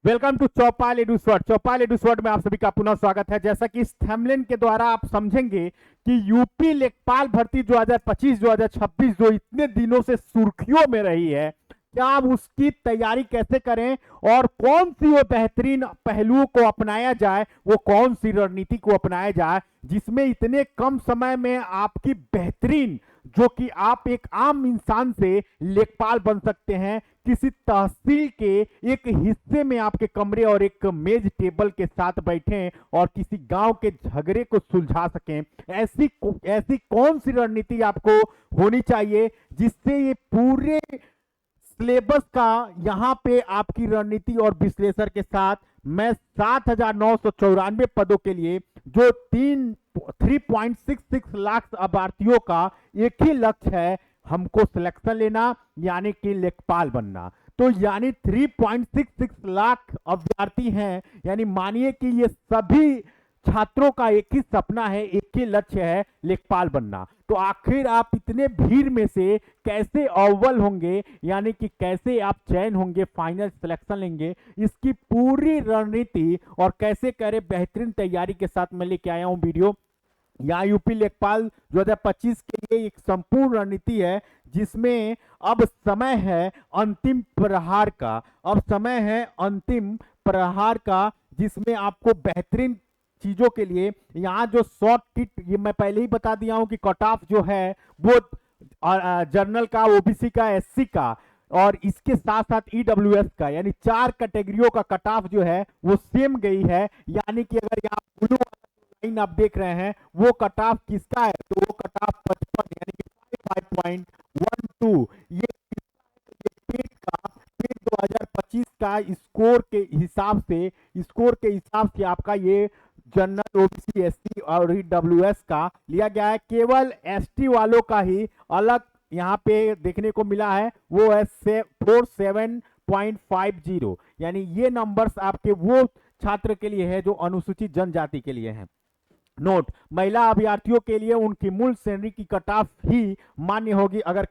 Welcome to चौपाल एडुस्वर्ड। चौपाल एडुस्वर्ड में आप सभी का पुनः स्वागत है। जैसा कि इस थंबनेल के द्वारा आप समझेंगे कि यूपी लेखपाल भर्ती 2025-2026 जो इतने दिनों से सुर्खियों में रही है, क्या आप उसकी तैयारी कैसे करें और कौन सी वो बेहतरीन पहलुओं को अपनाया जाए, वो कौन सी रणनीति को अपनाया जाए जिसमें इतने कम समय में आपकी बेहतरीन, जो कि आप एक आम इंसान से लेखपाल बन सकते हैं, किसी तहसील के एक हिस्से में आपके कमरे और एक मेज टेबल के साथ बैठें और किसी गांव के झगड़े को सुलझा सकें। ऐसी कौन सी रणनीति आपको होनी चाहिए जिससे ये पूरे सिलेबस का यहाँ पे आपकी रणनीति और विश्लेषण के साथ मैं 7,994 पदों के लिए जो 3.66 लाख अभ्यर्थियों का एक ही लक्ष्य है, हमको सिलेक्शन लेना यानी कि लेखपाल बनना। तो यानी 3.66 लाख अभ्यर्थी हैं, यानी मानिए कि ये सभी छात्रों का एक ही सपना है, एक ही लक्ष्य है, लेखपाल बनना। तो आखिर आप इतने भीड़ में से कैसे अव्वल होंगे, यानी कि कैसे आप चयन होंगे, फाइनल सिलेक्शन लेंगे, इसकी पूरी रणनीति और कैसे करें बेहतरीन तैयारी के साथ मैं लेके आया हूं वीडियो। यहाँ यूपी लेखपाल 2025 के लिए एक संपूर्ण रणनीति है जिसमें अब समय है अंतिम प्रहार का। अब समय है अंतिम प्रहार का, जिसमें आपको बेहतरीन चीजों के लिए यहाँ जो शॉर्ट किट, ये मैं पहले ही बता दिया हूं कि कट ऑफ जो है वो जर्नल का, ओबीसी का, एससी का और इसके साथ साथ ईडब्ल्यूएस का, यानी 4 कैटेगरियों का कट ऑफ जो है वो सेम गई है। यानी कि अगर यहाँ ब्लू लाइन आप देख रहे हैं वो कट ऑफ किसका है, तो वो कट ऑफ 55 यानी कि 5.12 ये पेट का, पेट 2025 का स्कोर के हिसाब से आपका ये जनरल, ओबीसी, एससी और ईडब्ल्यूएस का लिया गया है। केवल एसटी वालों का ही अलग यहाँ पे देखने को मिला है, वो है 47.50, यानी ये नंबर्स आपके वो छात्र के लिए है जो अनुसूचित जनजाति के लिए हैं। नोट, महिला अभ्यर्थियों के लिए उनकी मूल श्रेणी की कट ऑफ ही मान्य होगी। अगर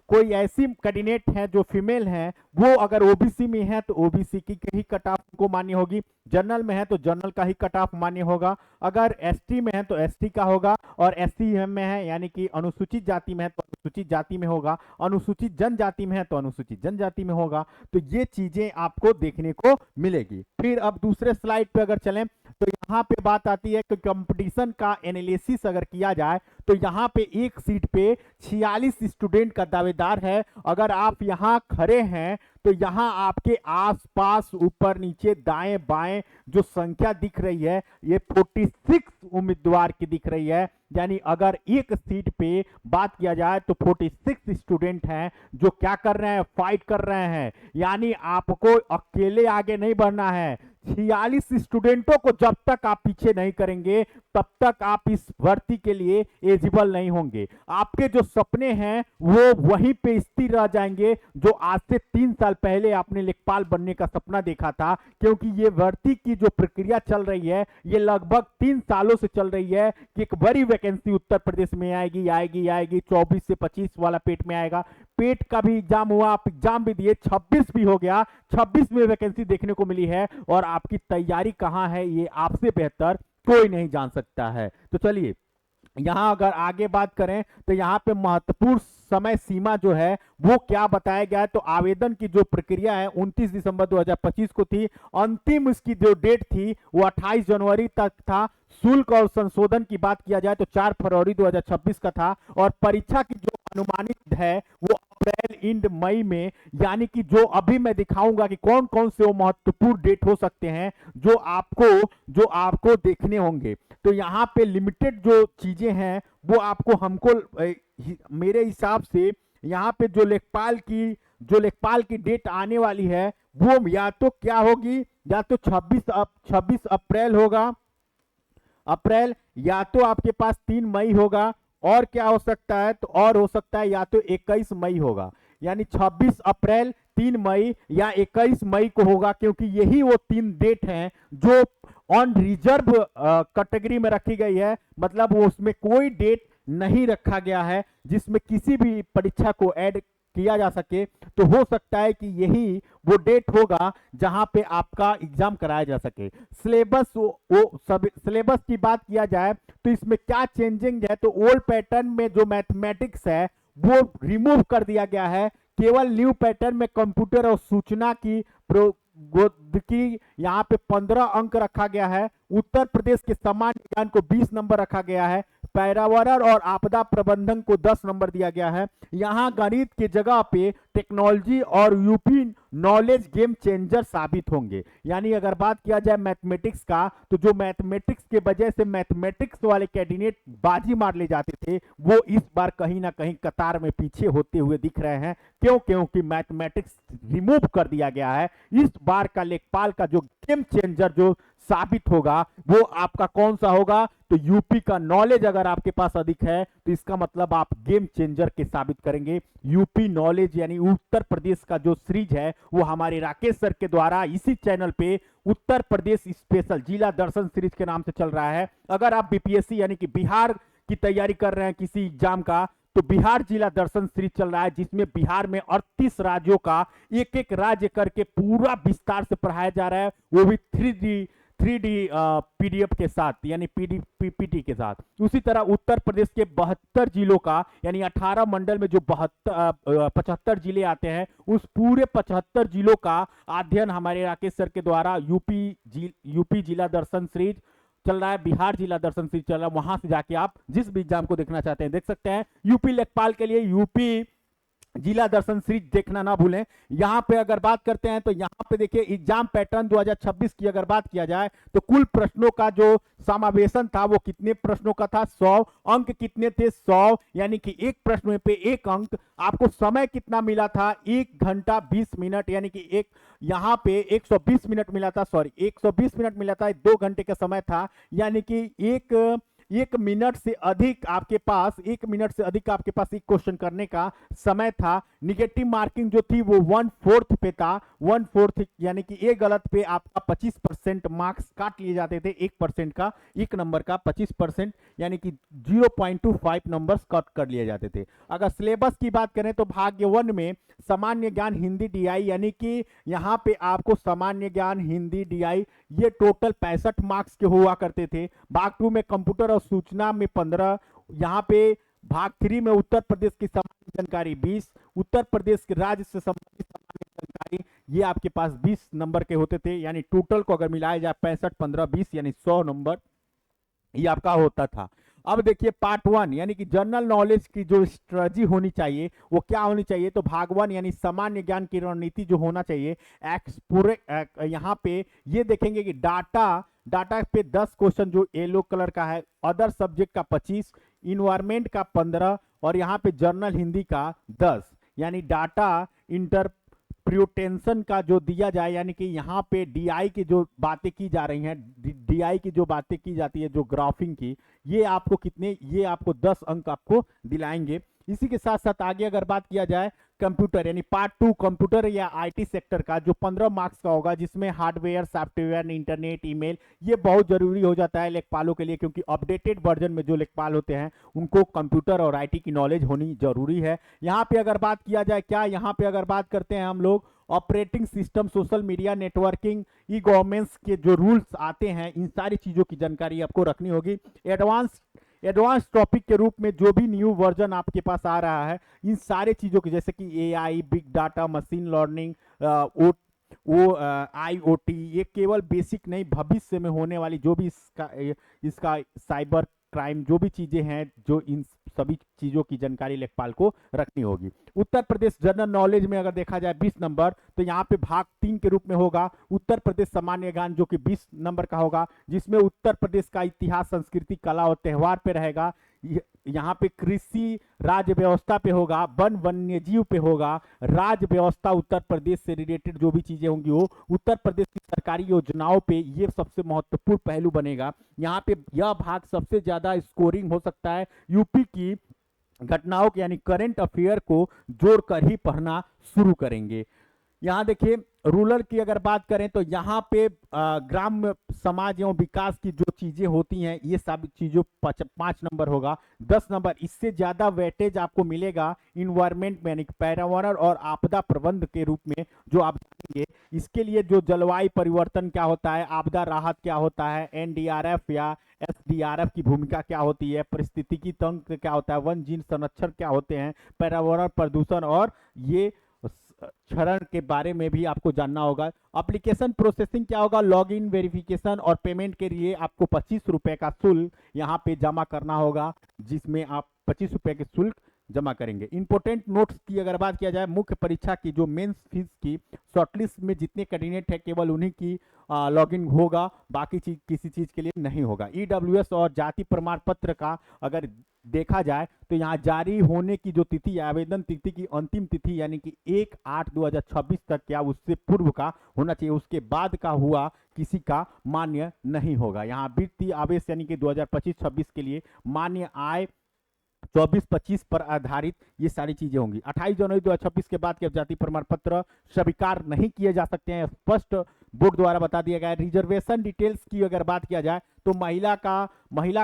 कोई ऐसी कैंडिडेट है जो फीमेल है, वो अगर ओबीसी में है तो ओबीसी की ही कट ऑफ को मान्य होगी, जनरल में है तो जनरल का ही कट ऑफ मान्य होगा, अगर एसटी में है तो एसटी का होगा, और एससी में है यानी कि अनुसूचित जाति में है तो अनुसूचित जाति में होगा, अनुसूचित जनजाति में है तो अनुसूचित जनजाति में होगा। तो ये चीजें आपको देखने को मिलेगी। फिर अब दूसरे स्लाइड पे अगर चलें तो यहाँ पे बात आती है कि कंपटीशन का एनालिसिस अगर किया जाए तो यहाँ पे एक सीट पे 46 स्टूडेंट का दावेदार है। अगर आप यहाँ खड़े हैं तो यहाँ आपके आसपास ऊपर नीचे दाएं बाएं जो संख्या दिख रही है ये 46 उम्मीदवार की दिख रही है। यानी अगर एक सीट पे बात किया जाए तो 46 स्टूडेंट हैं जो क्या कर रहे हैं, फाइट कर रहे हैं। यानी आपको अकेले आगे नहीं बढ़ना है, 46 स्टूडेंटों को जब तक आप पीछे नहीं करेंगे तब तक आप इस भर्ती के लिए एलिजिबल नहीं होंगे। आपके जो सपने हैं वो वहीं पे स्थिर रह जाएंगे जो आज से 3 साल पहले आपने लेखपाल बनने का सपना देखा था। क्योंकि ये भर्ती की जो प्रक्रिया चल रही है ये लगभग 3 सालों से चल रही है कि एक बड़ी वैकेंसी उत्तर प्रदेश में आएगी आएगी आएगी, 24 से 25 वाला पेट में आएगा। पेट का भी एग्जाम हुआ, आप एग्जाम भी दिए, 26 भी हो गया, 26 में वैकेंसी देखने को मिली है और आपकी तैयारी कहां है ये आपसे बेहतर कोई नहीं जान सकता है। तो चलिए यहां अगर आगे बात करें तो यहां पे महत्वपूर्ण समय सीमा जो है वो क्या बताया गया है, तो आवेदन की जो प्रक्रिया है 29 दिसंबर 2025 को थी। अंतिम इसकी जो डेट थी वो 28 जनवरी तक था। शुल्क और संशोधन की बात किया जाए तो 4 फरवरी 2026 का था और परीक्षा की जो अनुमानित है वो अप्रैल इंड मई में, यानी कि जो अभी मैं दिखाऊंगा कि कौन कौन से वो महत्वपूर्ण डेट हो सकते हैं जो आपको देखने होंगे। तो यहाँ पे लिमिटेड जो चीजें हैं वो आपको हमको मेरे हिसाब से यहाँ पे जो लेखपाल की डेट आने वाली है वो या तो क्या होगी, या तो 26 अप्रैल होगा, अप्रैल, या तो आपके पास 3 मई होगा, और क्या हो सकता है, तो और हो सकता है या तो 21 मई होगा। यानी 26 अप्रैल, 3 मई या 21 मई को होगा, क्योंकि यही वो 3 डेट हैं जो ऑन रिजर्व कैटेगरी में रखी गई है। मतलब वो उसमें कोई डेट नहीं रखा गया है जिसमें किसी भी परीक्षा को ऐड किया जा सके, तो हो सकता है कि यही वो डेट होगा जहां पे आपका एग्जाम कराया जा सके। सिलेबस वो सब सिलेबस की बात किया जाए तो इसमें क्या चेंजिंग है, तो ओल्ड पैटर्न में जो मैथमेटिक्स है वो रिमूव कर दिया गया है। केवल न्यू पैटर्न में कंप्यूटर और सूचना की प्रौद्योगिकी यहाँ पे 15 अंक रखा गया है। उत्तर प्रदेश के सामान्य ज्ञान को 20 नंबर रखा गया है। पर्यावरण और आपदा प्रबंधन को 10 नंबर दिया गया है। यहाँ गणित की जगह पे टेक्नोलॉजी और यूपी नॉलेज गेम चेंजर साबित होंगे। यानी अगर बात किया जाए मैथमेटिक्स का, तो जो मैथमेटिक्स के वजह से मैथमेटिक्स वाले कैंडिडेट बाजी मार ले जाते थे, वो इस बार कहीं ना कहीं कतार में पीछे होते हुए दिख रहे हैं। क्यों? क्योंकि मैथमेटिक्स रिमूव कर दिया गया है। इस बार का लेखपाल का जो गेम चेंजर जो साबित होगा वो आपका कौन सा होगा, तो यूपी का नॉलेज अगर आपके पास अधिक है तो इसका मतलब आप गेम चेंजर के साबित करेंगे। यूपी नॉलेज यानी उत्तर प्रदेश का जो सीरीज है वो हमारे राकेश सर के द्वारा इसी चैनल पे उत्तर प्रदेश स्पेशल जिला दर्शन सीरीज के नाम से चल रहा है। अगर आप बीपीएससी यानी कि बिहार की तैयारी कर रहे हैं किसी एग्जाम का, तो बिहार जिला दर्शन सीरीज चल रहा है, जिसमें बिहार में 38 राज्यों का एक एक राज्य करके पूरा विस्तार से पढ़ाया जा रहा है, वो भी 3D पीडीएफ के साथ, यानी पीपीटी के साथ। उसी तरह उत्तर प्रदेश के 72 जिलों का, यानी 18 मंडल में जो 75 जिले आते हैं, उस पूरे 75 जिलों का अध्ययन हमारे राकेश सर के द्वारा यूपी जिला दर्शन सीरीज चल रहा है, बिहार जिला दर्शन सीरीज चल रहा है। वहां से जाके आप जिस भी एग्जाम को देखना चाहते हैं देख सकते हैं। यूपी लेखपाल के लिए यूपी जिला दर्शन सीरीज देखना ना भूलें। यहां पे अगर बात करते हैं तो यहां पे देखिए एग्जाम पैटर्न 2026 की अगर बात किया जाए तो कुल प्रश्नों का जो समावेशन था वो कितने प्रश्नों का था, 100 अंक कितने थे, 100, यानी कि एक प्रश्न पे एक अंक। आपको समय कितना मिला था, 1 घंटा 20 मिनट, यानी कि एक यहां पे 120 मिनट मिला था, सॉरी 120 मिनट मिला था, 2 घंटे का समय था, यानी कि एक मिनट से अधिक आपके पास एक क्वेश्चन करने का समय था। निगेटिव मार्किंग जो थी वो 1/4 पे था, 1/4 यानी कि एक गलत पे आपका 25% मार्क्स काट लिए जाते थे। 1% का, एक नंबर का 25%, यानी कि 0.25 नंबर्स कट कर लिए जाते थे। अगर सिलेबस की बात करें तो भाग 1 में सामान्य ज्ञान हिंदी डीआई, यानी कि यहाँ पे आपको सामान्य ज्ञान हिंदी डीआई ये टोटल 65 मार्क्स के हुआ करते थे। भाग 2 में कंप्यूटर और सूचना में 15, यहाँ पे भाग 3 में उत्तर प्रदेश की सामान्य जानकारी 20, उत्तर प्रदेश के राज्य से संबंधित सामान्य जानकारी ये आपके पास 20 नंबर के होते थे। यानी टोटल को अगर मिलाया जाए 65, 15, 20 यानी 100 नंबर ये आपका होता था। अब देखिए पार्ट 1 यानी कि जनरल नॉलेज की जो स्ट्रेटजी होनी चाहिए वो क्या होनी चाहिए, तो भाग 1 यानी सामान्य ज्ञान की रणनीति जो होना चाहिए, पूरे यहाँ पे ये देखेंगे कि डाटा पे 10 क्वेश्चन जो येलो कलर का है, अदर सब्जेक्ट का 25, इन्वायरमेंट का 15 और यहाँ पे जर्नल हिंदी का 10। यानी डाटा इंटरप्रिटेशन का जो दिया जाए, यानी कि यहाँ पे डीआई की जो बातें की जा रही हैं, डीआई की जो बातें की जाती है, जो ग्राफिंग की, ये आपको 10 अंक आपको दिलाएंगे। इसी के साथ साथ आगे अगर बात किया जाए कंप्यूटर यानी पार्ट 2 कंप्यूटर या आईटी सेक्टर का जो 15 मार्क्स का होगा, जिसमें हार्डवेयर, सॉफ्टवेयर, इंटरनेट, ईमेल ये बहुत जरूरी हो जाता है लेखपालों के लिए, क्योंकि अपडेटेड वर्जन में जो लेखपाल होते हैं उनको कंप्यूटर और आईटी की नॉलेज होनी जरूरी है। यहाँ पे अगर बात किया जाए यहाँ पे अगर बात करते हैं हम लोग operating system, social media, networking, e governance के जो रूल्स आते हैं, इन सारी चीजों की जानकारी आपको रखनी होगी। एडवांस टॉपिक के रूप में जो भी न्यू वर्जन आपके पास आ रहा है, इन सारे चीजों की, जैसे कि AI, big data, machine learning, IoT, ये केवल बेसिक नहीं, भविष्य में होने वाली जो भी इसका साइबर क्राइम जो भी चीजें हैं, जो इन सभी चीजों की जानकारी लेखपाल को रखनी होगी। उत्तर प्रदेश जनरल नॉलेज में अगर देखा जाए 20 नंबर, तो यहाँ पे भाग 3 के रूप में होगा उत्तर प्रदेश सामान्य ज्ञान जो कि 20 नंबर का होगा, जिसमें उत्तर प्रदेश का इतिहास, संस्कृति, कला और त्योहार पे रहेगा। यहाँ पे कृषि राज्य व्यवस्था पे होगा, वन वन्यजीव पे होगा, राज्य व्यवस्था उत्तर प्रदेश से रिलेटेड जो भी चीजें होंगी वो उत्तर प्रदेश की सरकारी योजनाओं पे, ये सबसे महत्वपूर्ण पहलू बनेगा। यहाँ पे यह भाग सबसे ज्यादा स्कोरिंग हो सकता है। यूपी की घटनाओं के यानी करंट अफेयर को जोड़कर ही पढ़ना शुरू करेंगे। यहाँ देखिए रूरल की अगर बात करें तो यहाँ पे ग्राम समाज एवं विकास की जो चीजें होती हैं ये सब चीजों 5 नंबर होगा। 10 नंबर इससे ज्यादा वेटेज आपको मिलेगा इन्वायरमेंट में यानी कि पर्यावरण और आपदा प्रबंध के रूप में जो आप जानेंगे। इसके लिए जो जलवायु परिवर्तन क्या होता है, आपदा राहत क्या होता है, एनडीआरएफ या एसडीआरएफ की भूमिका क्या होती है, पारिस्थितिकी तंत्र क्या होता है, वन जीव संरक्षण क्या होते हैं, पर्यावरण प्रदूषण और ये क्षरण के बारे में भी आपको जानना होगा। एप्लीकेशन प्रोसेसिंग क्या होगा, लॉगिन वेरिफिकेशन और पेमेंट के लिए आपको 25 रुपए का शुल्क यहाँ पे जमा करना होगा, जिसमें आप 25 रुपए के शुल्क जमा करेंगे। इंपोर्टेंट नोट्स की अगर बात किया जाए, मुख्य परीक्षा की जो मेंस फीस की शॉर्टलिस्ट में जितने कैंडिडेट है केवल उन्हीं की लॉगिन होगा, बाकी चीज किसी चीज के लिए नहीं होगा। ईडब्ल्यूएस और जाति प्रमाण पत्र का अगर देखा जाए तो यहाँ जारी होने की जो तिथि है, आवेदन तिथि की अंतिम तिथि यानी कि 1/8/2026 तक या उससे पूर्व का होना चाहिए, उसके बाद का हुआ किसी का मान्य नहीं होगा। यहाँ वित्तीय आवेश यानी कि 2025-26 के लिए मान्य आय 24-25 पर आधारित ये सारी चीजें होंगी। 28 जनवरी 2026 के बाद के जाति प्रमाण पत्र स्वीकार नहीं किए जा सकते हैं, स्पष्ट बोर्ड द्वारा बता दिया गया है। रिजर्वेशन डिटेल्स की अगर बात किया जाए तो महिला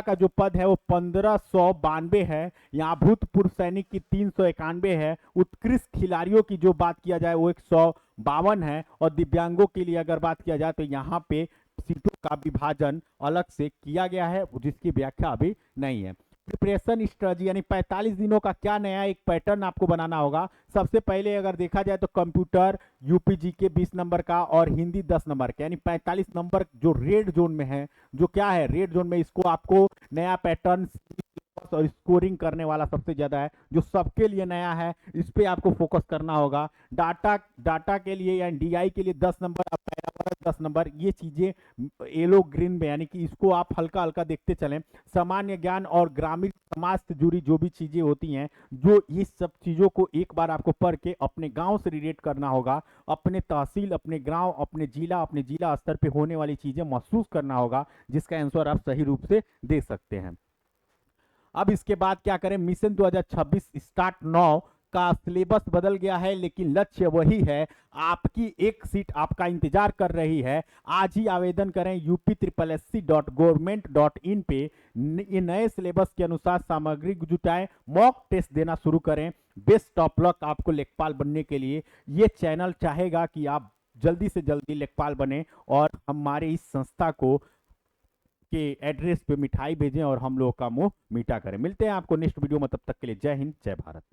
का जो पद है वो 1592 है। यहाँ भूतपूर्व सैनिक की 391 है। उत्कृष्ट खिलाड़ियों की जो बात किया जाए वो 152 है। और दिव्यांगों के लिए अगर बात किया जाए तो यहाँ पे सीटों का विभाजन अलग से किया गया है, जिसकी व्याख्या अभी नहीं है। प्रिपरेशन स्ट्रेटजी यानी 45 दिनों का क्या नया एक पैटर्न आपको बनाना होगा। सबसे पहले अगर देखा जाए तो कंप्यूटर यूपीजी के 20 नंबर का और हिंदी 10 नंबर का, यानी 45 नंबर जो रेड जोन में है, जो क्या है रेड जोन में, इसको आपको नया पैटर्न और स्कोरिंग करने वाला सबसे ज्यादा है, जो सबके लिए नया है, इस पे आपको फोकस करना होगा। डाटा के लिए या डीआई के लिए 10 नंबर, 10 नंबर, ये चीजें येलो ग्रीन में यानी कि इसको आप हल्का हल्का देखते चलें। सामान्य ज्ञान और ग्रामीण समाज से जुड़ी जो भी चीजें होती हैं, जो ये सब चीजों को एक बार आपको पढ़ के अपने गांव से रिलेट करना होगा, अपने तहसील, अपने गांव, अपने जिला स्तर पे होने वाली चीजें महसूस करना होगा, जिसका आंसर आप सही रूप से दे सकते हैं। अब इसके बाद क्या करें, मिशन 2026 स्टार्ट नाउ का सिलेबस बदल गया है, लेकिन लक्ष्य वही है। आपकी एक सीट आपका इंतजार कर रही है। आज ही आवेदन करें upSSC.government.in पे। ये नए सिलेबस के अनुसार सामग्री जुटाएं, मॉक टेस्ट देना शुरू करें। बेस्ट ऑफ लक आपको लेखपाल बनने के लिए। ये चैनल चाहेगा कि आप जल्दी से जल्दी लेखपाल बने और हमारे इस संस्था को के एड्रेस पे मिठाई भेजें और हम लोग का मुंह मीठा करें। मिलते हैं आपको नेक्स्ट वीडियो में, तब तक के लिए जय हिंद, जय भारत।